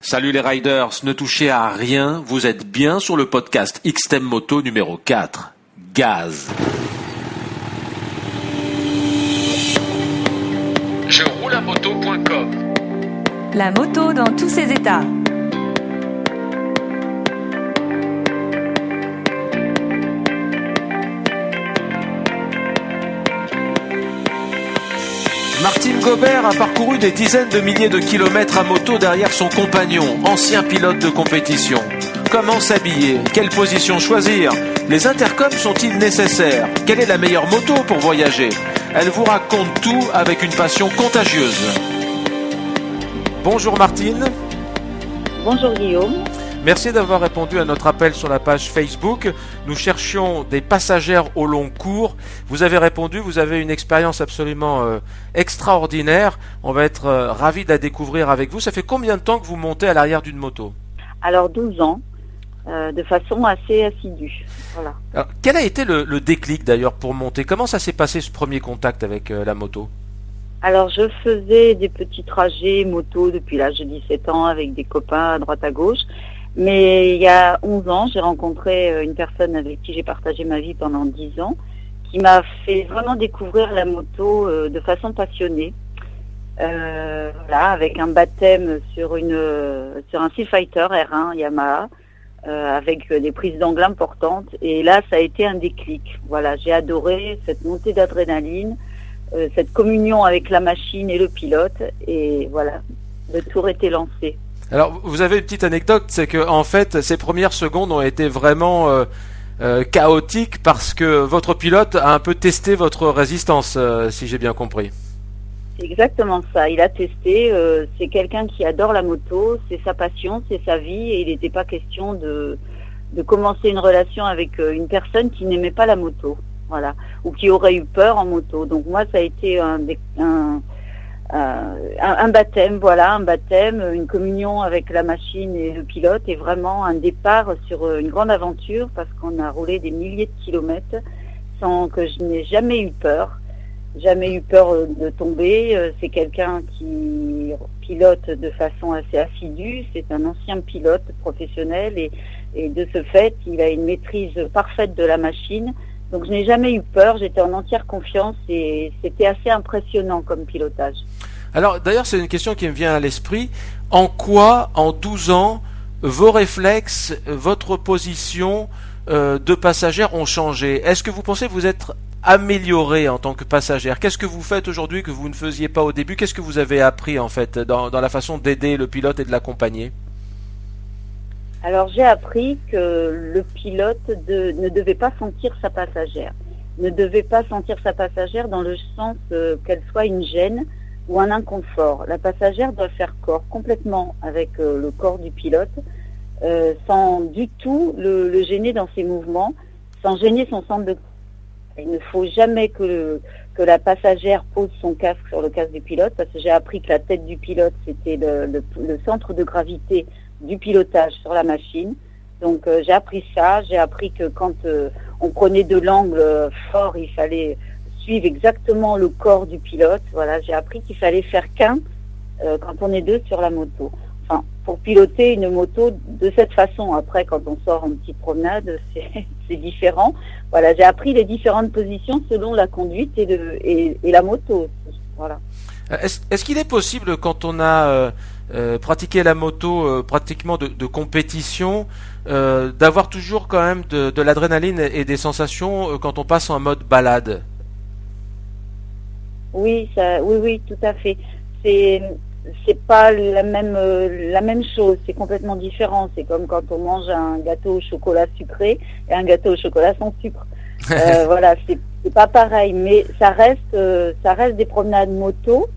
Salut les riders, ne touchez à rien, vous êtes bien sur le podcast XTEM Moto numéro 4. Gaz. Je roule à moto.com. La moto dans tous ses états. Martine Gobert a parcouru des dizaines de milliers de kilomètres à moto derrière son compagnon, ancien pilote de compétition. Comment s'habiller? Quelle position choisir? Les intercoms sont-ils nécessaires? Quelle est la meilleure moto pour voyager? Elle vous raconte tout avec une passion contagieuse. Bonjour Martine. Bonjour Guillaume. Merci d'avoir répondu à notre appel sur la page Facebook. Nous cherchions des passagères au long cours. Vous avez répondu, vous avez une expérience absolument extraordinaire. On va être ravis de la découvrir avec vous. Ça fait combien de temps que vous montez à l'arrière d'une moto? Alors 12 ans, de façon assez assidue. Voilà. Alors, quel a été le déclic d'ailleurs pour monter? Comment ça s'est passé ce premier contact avec la moto? Alors je faisais des petits trajets moto depuis l'âge de 17 ans avec des copains à droite à gauche. Mais il y a 11 ans, j'ai rencontré une personne avec qui j'ai partagé ma vie pendant 10 ans, qui m'a fait vraiment découvrir la moto de façon passionnée. Voilà, avec un baptême sur un Sea Fighter R1 Yamaha, avec des prises d'angle importantes. Et là, ça a été un déclic. Voilà, j'ai adoré cette montée d'adrénaline, cette communion avec la machine et le pilote. Et voilà, le tour était lancé. Alors, vous avez une petite anecdote, c'est que en fait, ces premières secondes ont été vraiment chaotiques parce que votre pilote a un peu testé votre résistance, si j'ai bien compris. C'est exactement ça. Il a testé. C'est quelqu'un qui adore la moto, c'est sa passion, c'est sa vie, et il n'était pas question de commencer une relation avec une personne qui n'aimait pas la moto, voilà, ou qui aurait eu peur en moto. Donc moi, ça a été un baptême, voilà, un baptême, une communion avec la machine et le pilote, et vraiment un départ sur une grande aventure, parce qu'on a roulé des milliers de kilomètres sans que je n'ai jamais eu peur de tomber. C'est quelqu'un qui pilote de façon assez assidue, c'est un ancien pilote professionnel, et de ce fait, il a une maîtrise parfaite de la machine. Donc je n'ai jamais eu peur, j'étais en entière confiance, et c'était assez impressionnant comme pilotage. Alors d'ailleurs, c'est une question qui me vient à l'esprit. En quoi, en 12 ans, vos réflexes, votre position de passagère ont changé? Est-ce que vous pensez vous être amélioré en tant que passagère? Qu'est-ce que vous faites aujourd'hui que vous ne faisiez pas au début? Qu'est-ce que vous avez appris en fait dans la façon d'aider le pilote et de l'accompagner? Alors j'ai appris que le pilote ne devait pas sentir sa passagère. Ne devait pas sentir sa passagère dans le sens qu'elle soit une gêne ou un inconfort. La passagère doit faire corps complètement avec le corps du pilote, sans du tout le gêner dans ses mouvements, sans gêner son centre de... Il ne faut jamais que la passagère pose son casque sur le casque du pilote, parce que j'ai appris que la tête du pilote, c'était le centre de gravité du pilotage sur la machine. Donc j'ai appris ça, j'ai appris que quand on prenait de l'angle fort, il fallait suivre exactement le corps du pilote. Voilà, j'ai appris qu'il fallait faire qu'un quand on est deux sur la moto. Enfin, pour piloter une moto de cette façon. Après, quand on sort en petite promenade, c'est différent. Voilà, j'ai appris les différentes positions selon la conduite et la moto aussi. Voilà. Est-ce qu'il est possible, quand on a pratiqué la moto pratiquement de compétition, d'avoir toujours quand même de l'adrénaline et des sensations quand on passe en mode balade? Oui, oui, tout à fait. C'est pas la même chose, c'est complètement différent. C'est comme quand on mange un gâteau au chocolat sucré et un gâteau au chocolat sans sucre. Voilà, c'est pas pareil, mais ça reste des promenades moto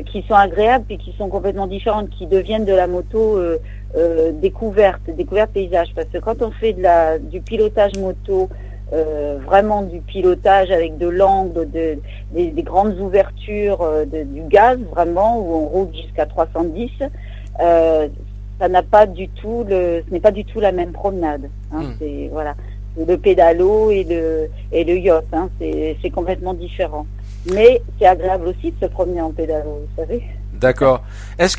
qui sont agréables et qui sont complètement différentes, qui deviennent de la moto découverte paysage. Parce que quand on fait du pilotage moto, vraiment du pilotage avec de l'angle, des grandes ouvertures, du gaz vraiment, où on roule jusqu'à 310, ça n'a pas du tout ce n'est pas du tout la même promenade. Hein, c'est voilà, le pédalo et le yacht, hein, c'est complètement différent. Mais c'est agréable aussi de se promener en pédalo, vous savez. D'accord. Est-ce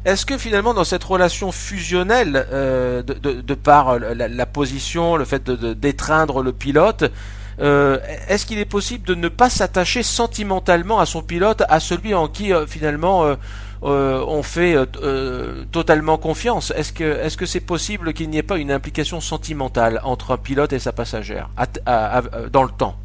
est-ce que finalement dans cette relation fusionnelle, de par la position, le fait d'étreindre le pilote, est-ce qu'il est possible de ne pas s'attacher sentimentalement à son pilote, à celui en qui finalement on fait totalement confiance? Est-ce que c'est possible qu'il n'y ait pas une implication sentimentale entre un pilote et sa passagère dans le temps?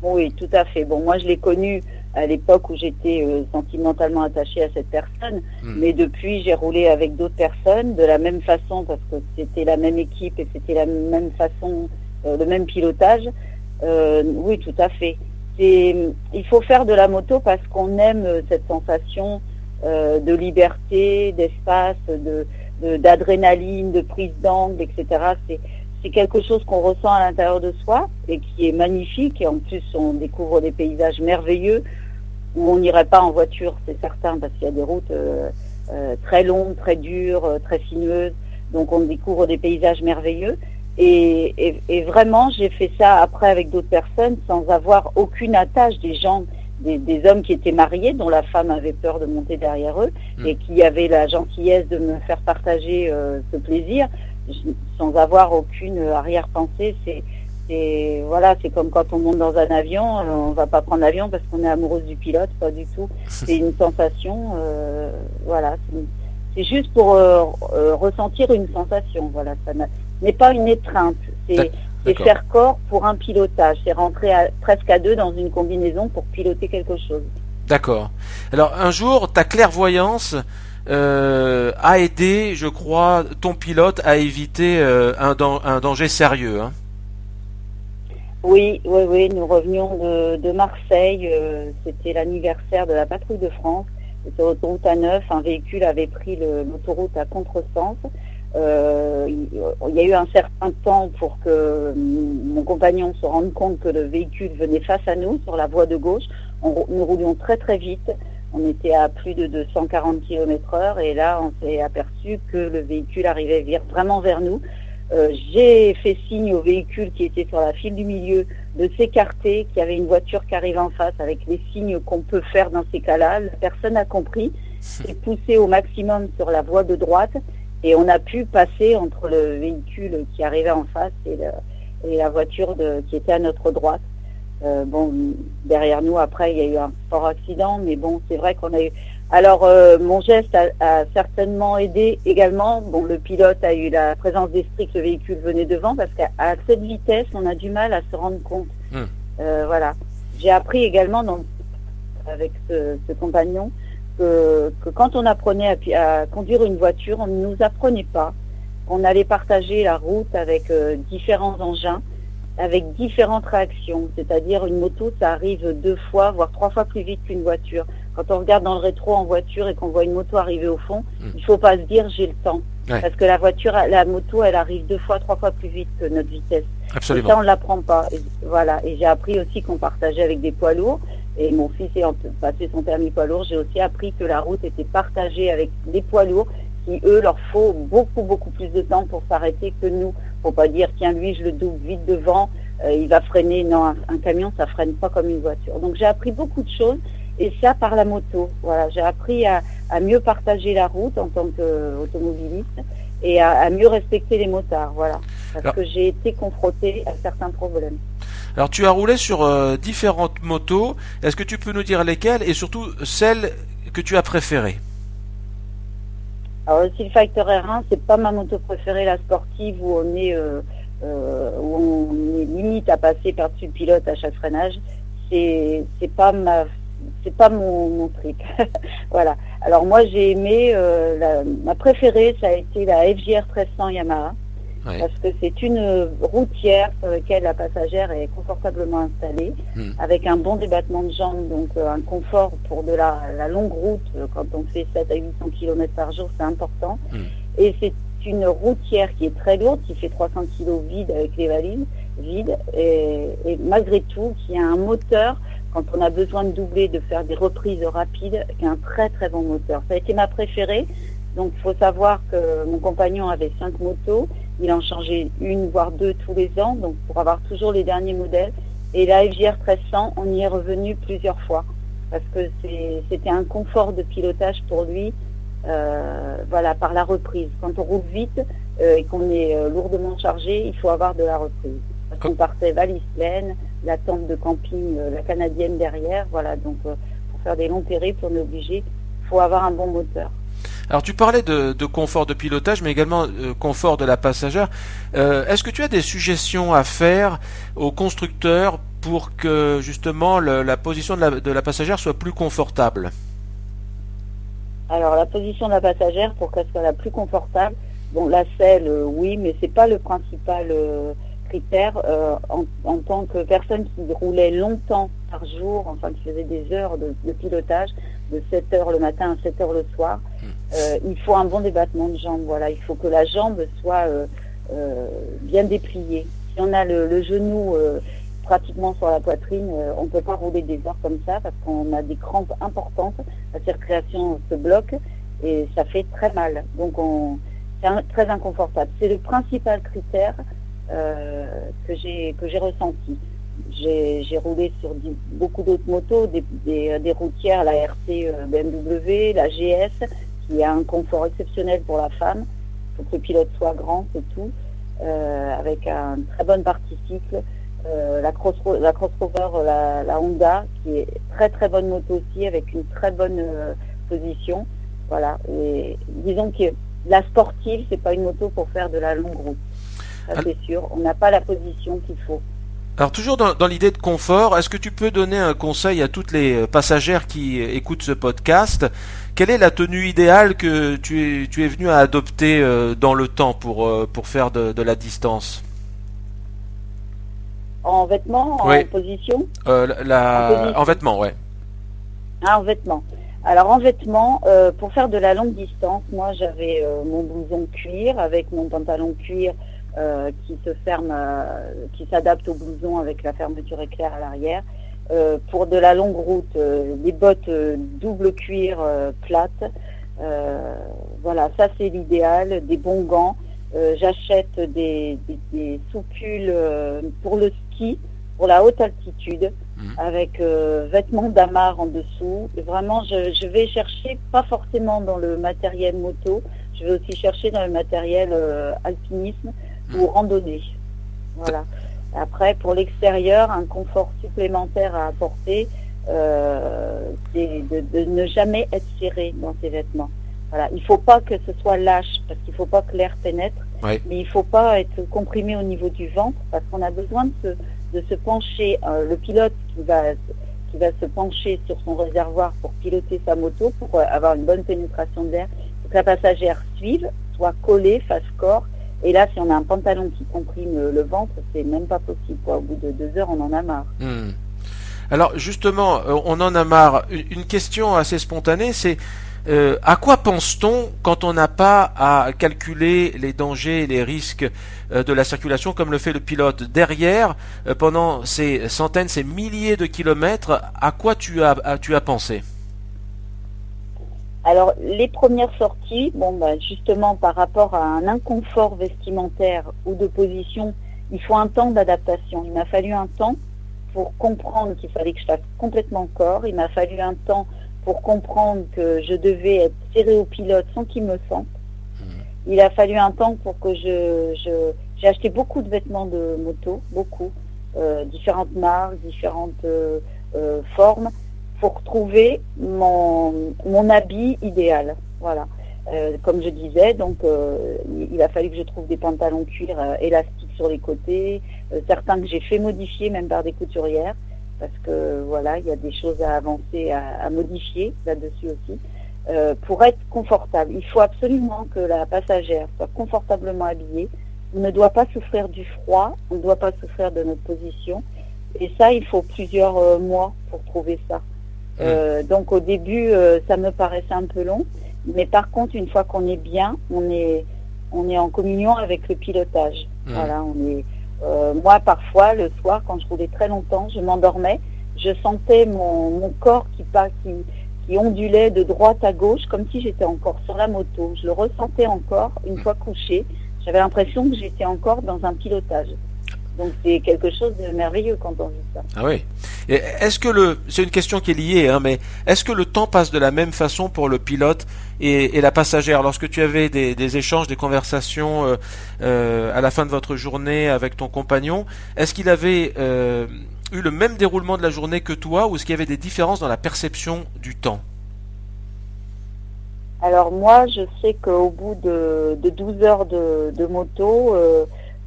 Oui, tout à fait. Bon, moi je l'ai connu à l'époque où j'étais sentimentalement attachée à cette personne, mais depuis j'ai roulé avec d'autres personnes de la même façon parce que c'était la même équipe et c'était la même façon, le même pilotage. Oui, tout à fait. Il faut faire de la moto parce qu'on aime cette sensation de liberté, d'espace, d'adrénaline, de prise d'angle, etc. C'est quelque chose qu'on ressent à l'intérieur de soi et qui est magnifique. Et en plus, on découvre des paysages merveilleux où on n'irait pas en voiture, c'est certain, parce qu'il y a des routes très longues, très dures, très sinueuses. Donc, on découvre des paysages merveilleux. Et vraiment, j'ai fait ça après avec d'autres personnes sans avoir aucune attache des gens, des hommes qui étaient mariés, dont la femme avait peur de monter derrière eux et qui avaient la gentillesse de me faire partager ce plaisir sans avoir aucune arrière-pensée. C'est comme quand on monte dans un avion, on va pas prendre l'avion parce qu'on est amoureuse du pilote, pas du tout. C'est une sensation, voilà. C'est juste pour ressentir une sensation, voilà. Ça n'est pas une étreinte, c'est faire corps pour un pilotage, c'est rentrer presque à deux dans une combinaison pour piloter quelque chose. D'accord. Alors un jour, ta clairvoyance a aidé, je crois, ton pilote à éviter un danger sérieux. Hein. Oui, nous revenions de Marseille, c'était l'anniversaire de la patrouille de France, c'était autoroute A9, un véhicule avait pris l'autoroute à contresens. Il y a eu un certain temps pour que mon compagnon se rende compte que le véhicule venait face à nous sur la voie de gauche. Nous roulions très très vite, on était à plus de 240 km/h et là on s'est aperçu que le véhicule arrivait vraiment vers nous. J'ai fait signe au véhicule qui était sur la file du milieu de s'écarter, qu'il y avait une voiture qui arrivait en face avec les signes qu'on peut faire dans ces cas-là. La personne a compris, s'est poussée au maximum sur la voie de droite et on a pu passer entre le véhicule qui arrivait en face et la voiture qui était à notre droite. Derrière nous, après, il y a eu un fort accident, mais bon, c'est vrai qu'on a eu... Alors, mon geste a certainement aidé également. Bon, le pilote a eu la présence d'esprit que le véhicule venait devant, parce qu'à cette vitesse, on a du mal à se rendre compte. Voilà. J'ai appris également avec ce compagnon que quand on apprenait à conduire une voiture, on ne nous apprenait pas. On allait partager la route avec différents engins, avec différentes réactions. C'est-à-dire une moto, ça arrive 2 fois, voire 3 fois plus vite qu'une voiture. Quand on regarde dans le rétro en voiture et qu'on voit une moto arriver au fond, il ne faut pas se dire j'ai le temps. Ouais. Parce que la moto, elle arrive 2 fois, 3 fois plus vite que notre vitesse. Absolument. Et ça, on ne l'apprend pas. Et, voilà. Et j'ai appris aussi qu'on partageait avec des poids lourds. Et mon fils ayant passé son permis poids lourd, j'ai aussi appris que la route était partagée avec des poids lourds qui, eux, leur faut beaucoup, beaucoup plus de temps pour s'arrêter que nous. Faut pas dire, tiens, lui, je le double vite devant, il va freiner. Non, un camion, ça freine pas comme une voiture. Donc, j'ai appris beaucoup de choses. Et ça par la moto. Voilà, j'ai appris à mieux partager la route en tant qu'automobiliste et à mieux respecter les motards. Voilà, parce que j'ai été confrontée à certains problèmes. Alors tu as roulé sur différentes motos. Est-ce que tu peux nous dire lesquelles et surtout celles que tu as préférées? Alors le Steel Fighter R1, c'est pas ma moto préférée, la sportive où on est limite à passer par-dessus le pilote à chaque freinage. C'est pas mon trip. Voilà. Alors moi j'ai aimé ma préférée, ça a été la FJR 1300 Yamaha, parce que c'est une routière sur laquelle la passagère est confortablement installée, avec un bon débattement de jambes, donc un confort pour de la longue route. Quand on fait 7 à 800 km par jour, c'est important. Et c'est une routière qui est très lourde, qui fait 300 kg vide avec les valises vides, et malgré tout qui a un moteur quand on a besoin de doubler, de faire des reprises rapides, qui a un très très bon moteur. Ça a été ma préférée. Donc il faut savoir que mon compagnon avait 5 motos, il en changeait 1 voire 2 tous les ans, donc pour avoir toujours les derniers modèles. Et la FJR 1300, on y est revenu plusieurs fois, parce que c'était un confort de pilotage pour lui voilà, par la reprise. Quand on roule vite et qu'on est lourdement chargé, il faut avoir de la reprise. Parce qu'on partait valise pleine, la tente de camping, la canadienne derrière, voilà. Donc pour faire des longs périples, on est obligé, il faut avoir un bon moteur. Alors tu parlais de confort de pilotage, mais également confort de la passagère. Est-ce que tu as des suggestions à faire aux constructeurs pour que justement la position de la passagère soit plus confortable? Alors la position de la passagère, pour qu'elle soit la plus confortable, bon la selle, oui, mais c'est pas le principal critère. En tant que personne qui roulait longtemps par jour, enfin qui faisait des heures de pilotage, de 7 heures le matin à 7 heures le soir, il faut un bon débattement de jambes. Voilà, il faut que la jambe soit bien dépliée. Si on a le genou pratiquement sur la poitrine, on ne peut pas rouler des heures comme ça parce qu'on a des crampes importantes, la circulation se bloque et ça fait très mal. Donc c'est très inconfortable. C'est le principal critère que j'ai ressenti. J'ai roulé sur beaucoup d'autres motos, des routières, la RC BMW, la GS, qui a un confort exceptionnel pour la femme. Il faut que le pilote soit grand, c'est tout, avec un très bonne partie cycle. La Crossover, la Honda, qui est très très bonne moto aussi, avec une très bonne position. Voilà. Et disons que la sportive, c'est pas une moto pour faire de la longue route. Ça c'est sûr. On n'a pas la position qu'il faut. Alors toujours dans l'idée de confort, est-ce que tu peux donner un conseil à toutes les passagères qui écoutent ce podcast? Quelle est la tenue idéale que tu es venu à adopter dans le temps pour faire de la distance? En vêtements, Oui. en position En vêtements, ouais. Ah, en vêtements. Alors en vêtements, pour faire de la longue distance, moi j'avais mon blouson cuir avec mon pantalon cuir qui se ferme, qui s'adapte au blouson avec la fermeture éclair à l'arrière. Pour de la longue route, des bottes double cuir plates. Voilà, ça c'est l'idéal. Des bons gants. J'achète des soupules pour le ski, pour la haute altitude, avec vêtements d'amarre en dessous. Et vraiment, je vais chercher, pas forcément dans le matériel moto, je vais aussi chercher dans le matériel alpinisme ou randonnée. Voilà. Après, pour l'extérieur, un confort supplémentaire à apporter, c'est de ne jamais être serré dans ses vêtements. Voilà. Il ne faut pas que ce soit lâche, parce qu'il ne faut pas que l'air pénètre, Oui. mais il ne faut pas être comprimé au niveau du ventre, parce qu'on a besoin de se pencher. Le pilote qui va se pencher sur son réservoir pour piloter sa moto, pour avoir une bonne pénétration d'air, pour que la passagère suive, soit collée, fasse corps. Et là, si on a un pantalon qui comprime le ventre, c'est même pas possible, quoi. Au bout de 2 heures, on en a marre. Alors justement, on en a marre. Une question assez spontanée, c'est à quoi pense-t-on quand on n'a pas à calculer les dangers et les risques de la circulation comme le fait le pilote derrière pendant ces centaines, ces milliers de kilomètres? À quoi tu as pensé? Alors, les premières sorties, justement, par rapport à un inconfort vestimentaire ou de position, il faut un temps d'adaptation. Il m'a fallu un temps pour comprendre qu'il fallait que je fasse complètement corps. Il m'a fallu un temps pour comprendre que je devais être serré au pilote sans qu'il me sente. Il a fallu un temps pour que j'ai acheté beaucoup de vêtements de moto, beaucoup, différentes marques, différentes formes, pour trouver mon habit idéal. Voilà. Comme je disais, donc il a fallu que je trouve des pantalons cuir élastiques sur les côtés, certains que j'ai fait modifier même par des couturières, parce que voilà, il y a des choses à avancer, à modifier là-dessus aussi. Pour être confortable, il faut absolument que la passagère soit confortablement habillée. On ne doit pas souffrir du froid, on ne doit pas souffrir de notre position. Et ça, il faut plusieurs mois pour trouver ça. Donc au début, ça me paraissait un peu long. Mais par contre, une fois qu'on est bien, on est en communion avec le pilotage. Voilà, moi, parfois, le soir, quand je roulais très longtemps, je m'endormais. Je sentais mon corps qui ondulait de droite à gauche, comme si j'étais encore sur la moto. Je le ressentais encore une fois couché. J'avais l'impression que j'étais encore dans un pilotage. Donc c'est quelque chose de merveilleux quand on vit ça. Ah oui. Et est-ce que c'est une question qui est liée, hein, mais est-ce que le temps passe de la même façon pour le pilote et la passagère? Lorsque tu avais des échanges, des conversations à la fin de votre journée avec ton compagnon, est-ce qu'il avait eu le même déroulement de la journée que toi, ou est-ce qu'il y avait des différences dans la perception du temps? Alors moi, je sais qu'au bout de 12 heures de moto,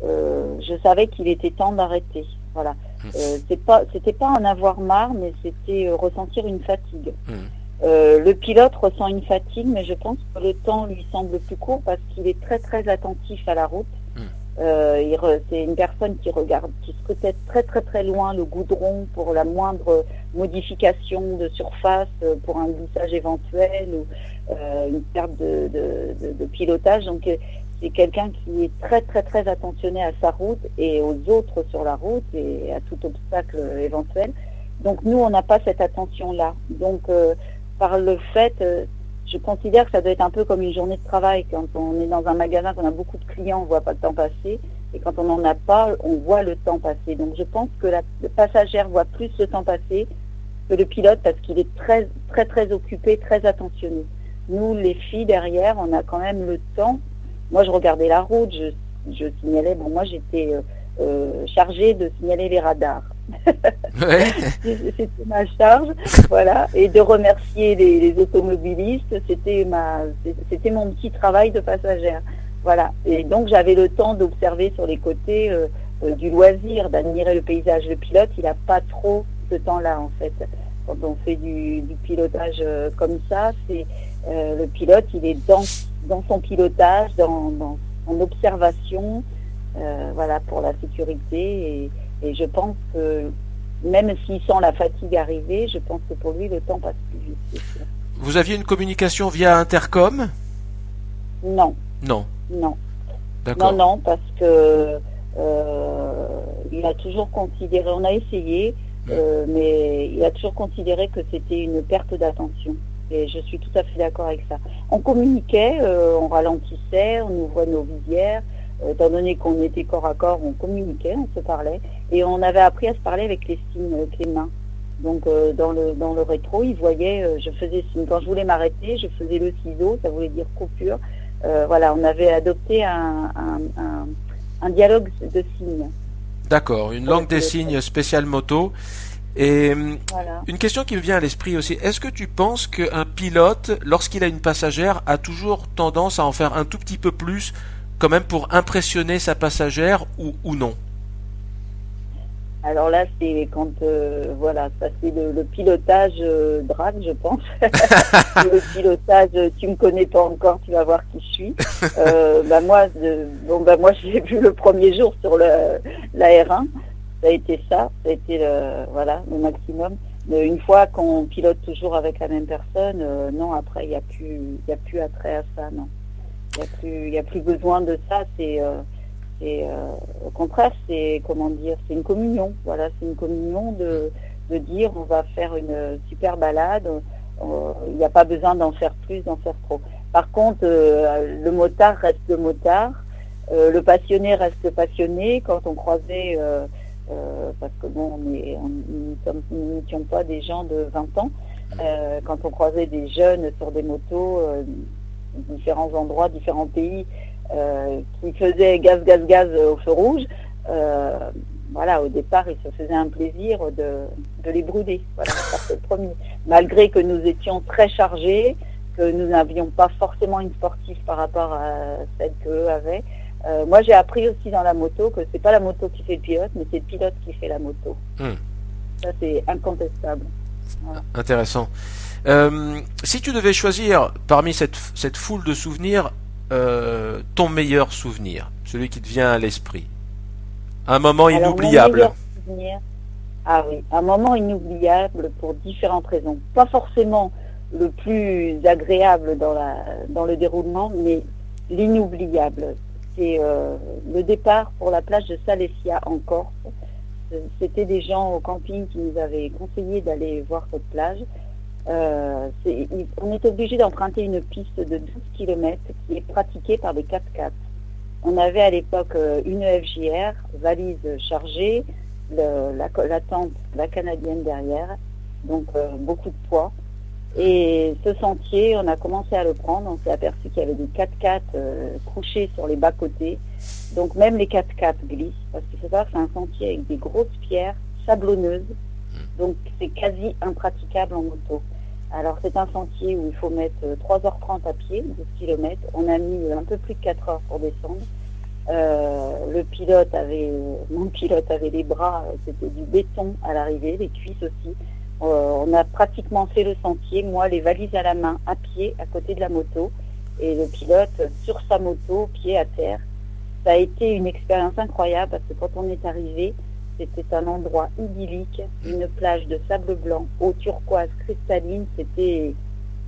je savais qu'il était temps d'arrêter. Voilà. C'était pas en avoir marre, mais c'était ressentir une fatigue. Le pilote ressent une fatigue, mais je pense que le temps lui semble plus court parce qu'il est très très attentif à la route. C'est une personne qui regarde, qui scrute très très très loin le goudron pour la moindre modification de surface, pour un glissage éventuel ou une perte de pilotage. Donc c'est quelqu'un qui est très très très attentionné à sa route et aux autres sur la route et à tout obstacle éventuel. Donc nous, on n'a pas cette attention-là. Donc par le fait, je considère que ça doit être un peu comme une journée de travail. Quand on est dans un magasin, qu'on a beaucoup de clients, on voit pas le temps passer. Et quand on n'en a pas, on voit le temps passer. Donc je pense que le passagère voit plus le temps passer que le pilote parce qu'il est très très très occupé, très attentionné. Nous, les filles derrière, on a quand même le temps. Moi, je regardais la route, je signalais. Bon, moi, j'étais chargée de signaler les radars. Ouais. C'était ma charge, voilà, et de remercier les automobilistes, c'était mon petit travail de passagère, voilà. Et donc j'avais le temps d'observer sur les côtés du loisir, d'admirer le paysage. Le pilote, il n'a pas trop ce temps-là en fait. Quand on fait du pilotage comme ça, c'est le pilote, il est dans son pilotage, dans son observation, voilà, pour la sécurité. Et je pense que même s'il sent la fatigue arriver, je pense que pour lui, le temps passe plus vite. C'est sûr. Vous aviez une communication via intercom? Non, Non. non. D'accord. Non, parce que il a toujours considéré, on a essayé, mais il a toujours considéré que c'était une perte d'attention. Et je suis tout à fait d'accord avec ça. On communiquait, on ralentissait, on ouvrait nos visières. Étant donné qu'on était corps à corps, on communiquait, on se parlait, et on avait appris à se parler avec les signes, avec les mains. Donc dans le rétro, il voyait, je faisais signe. Quand je voulais m'arrêter, je faisais le ciseau, ça voulait dire coupure. Voilà, on avait adopté un dialogue de signes. D'accord, une langue des signes spéciale moto. Et Voilà. une question qui me vient à l'esprit aussi, est-ce que tu penses qu'un pilote, lorsqu'il a une passagère, a toujours tendance à en faire un tout petit peu plus quand même pour impressionner sa passagère ou non? Alors là, c'est quand, voilà, ça c'est le pilotage drague, je pense. Le pilotage, tu me connais pas encore, tu vas voir qui je suis. Moi, j'ai vu le premier jour sur la R1. Ça a été le maximum. Mais une fois qu'on pilote toujours avec la même personne, non, après, il y a plus attrait à ça, non. Il y a plus besoin de ça. Au contraire, c'est une communion. Voilà, c'est une communion de dire on va faire une super balade. Il n'y a pas besoin d'en faire plus, d'en faire trop. Par contre, le motard reste le motard. Le passionné reste passionné. Quand on croisait, parce que bon, nous n'étions pas des gens de 20 ans. Quand on croisait des jeunes sur des motos, différents endroits, différents pays, qui faisaient gaz au feu rouge, voilà, au départ, il se faisait un plaisir de les brûler. Voilà, ça c'est le premier. Malgré que nous étions très chargés, que nous n'avions pas forcément une sportive par rapport à celle qu'eux avaient. Moi, j'ai appris aussi dans la moto que c'est pas la moto qui fait le pilote, mais c'est le pilote qui fait la moto. Ça, c'est incontestable. Voilà. Intéressant. Si tu devais choisir parmi cette foule de souvenirs ton meilleur souvenir, celui qui te vient à l'esprit, un moment inoubliable. Ah oui, un moment inoubliable pour différentes raisons. Pas forcément le plus agréable dans le déroulement, mais l'inoubliable. C'est le départ pour la plage de Salessia en Corse. C'était des gens au camping qui nous avaient conseillé d'aller voir cette plage. On est obligé d'emprunter une piste de 12 km qui est pratiquée par des 4x4. On avait à l'époque une EFJR, valise chargée, la tente, la canadienne derrière, donc beaucoup de poids. Et ce sentier, on a commencé à le prendre, on s'est aperçu qu'il y avait des 4x4 couchés sur les bas-côtés. Donc même les 4x4 glissent, parce qu'il faut savoir que c'est un sentier avec des grosses pierres sablonneuses, donc c'est quasi impraticable en moto. Alors c'est un sentier où il faut mettre 3h30 à pied, 12 km. On a mis un peu plus de 4 heures pour descendre. Mon pilote avait les bras, c'était du béton à l'arrivée, les cuisses aussi. On a pratiquement fait le sentier, moi les valises à la main, à pied, à côté de la moto, et le pilote sur sa moto, pied à terre. Ça a été une expérience incroyable parce que quand on est arrivé, c'était un endroit idyllique, une plage de sable blanc, eau turquoise cristalline, c'était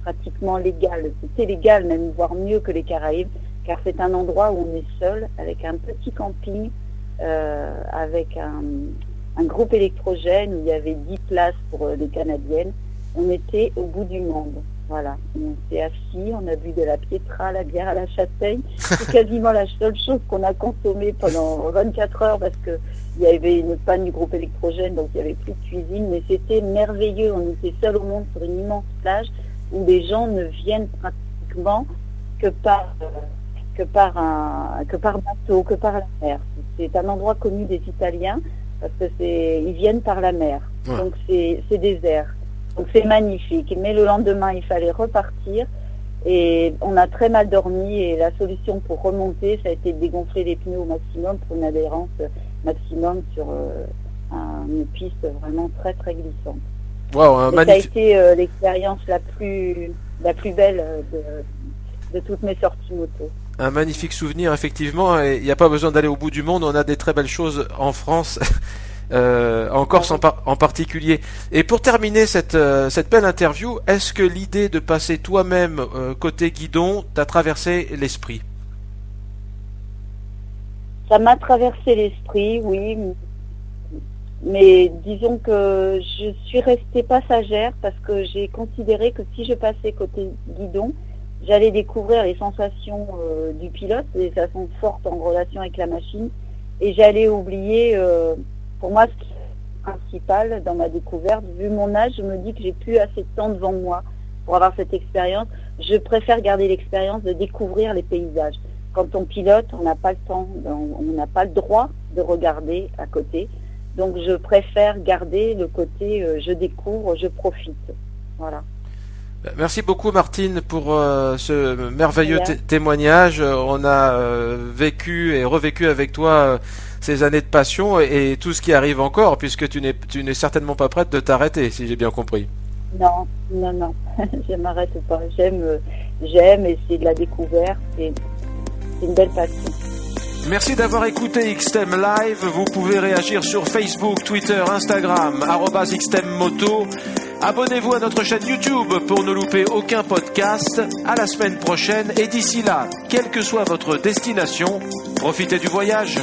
pratiquement légal. C'était légal même, voire mieux que les Caraïbes, car c'est un endroit où on est seul, avec un petit camping, avec un groupe électrogène où il y avait 10 places pour les Canadiennes. On était au bout du monde. Voilà. On s'est assis, on a bu de la Pietra, la bière à la châtaigne. C'est quasiment la seule chose qu'on a consommée pendant 24 heures parce que il y avait une panne du groupe électrogène, donc il n'y avait plus de cuisine. Mais c'était merveilleux. On était seuls au monde sur une immense plage où les gens ne viennent pratiquement que par bateau, que par la mer. C'est un endroit connu des Italiens parce que ils viennent par la mer. Ouais. Donc c'est désert. Donc c'est magnifique. Mais le lendemain, il fallait repartir et on a très mal dormi et la solution pour remonter, ça a été de dégonfler les pneus au maximum pour une adhérence maximum sur une piste vraiment très très glissante. Wow, ça a été l'expérience la plus belle de toutes mes sorties moto. Un magnifique souvenir, effectivement, et il n'y a pas besoin d'aller au bout du monde, on a des très belles choses en France, en Corse en particulier. Et pour terminer cette belle interview, est-ce que l'idée de passer toi-même côté guidon t'a traversé l'esprit ? Ça m'a traversé l'esprit, oui, mais disons que je suis restée passagère parce que j'ai considéré que si je passais côté guidon, j'allais découvrir les sensations du pilote, des sensations fortes en relation avec la machine, et j'allais oublier, pour moi, ce qui est principal dans ma découverte. Vu mon âge, je me dis que j'ai plus assez de temps devant moi pour avoir cette expérience. Je préfère garder l'expérience de découvrir les paysages. Quand on pilote, on n'a pas le temps, on n'a pas le droit de regarder à côté. Donc je préfère garder le côté je découvre, je profite. Voilà. Merci beaucoup Martine pour ce merveilleux témoignage. On a vécu et revécu avec toi ces années de passion et tout ce qui arrive encore, puisque tu n'es certainement pas prête de t'arrêter, si j'ai bien compris. Non, je m'arrête pas. J'aime et c'est de la découverte. C'est une belle passion. Merci d'avoir écouté XTEM Live. Vous pouvez réagir sur Facebook, Twitter, Instagram, @XTEMMoto. Abonnez-vous à notre chaîne YouTube pour ne louper aucun podcast. À la semaine prochaine et d'ici là, quelle que soit votre destination, profitez du voyage.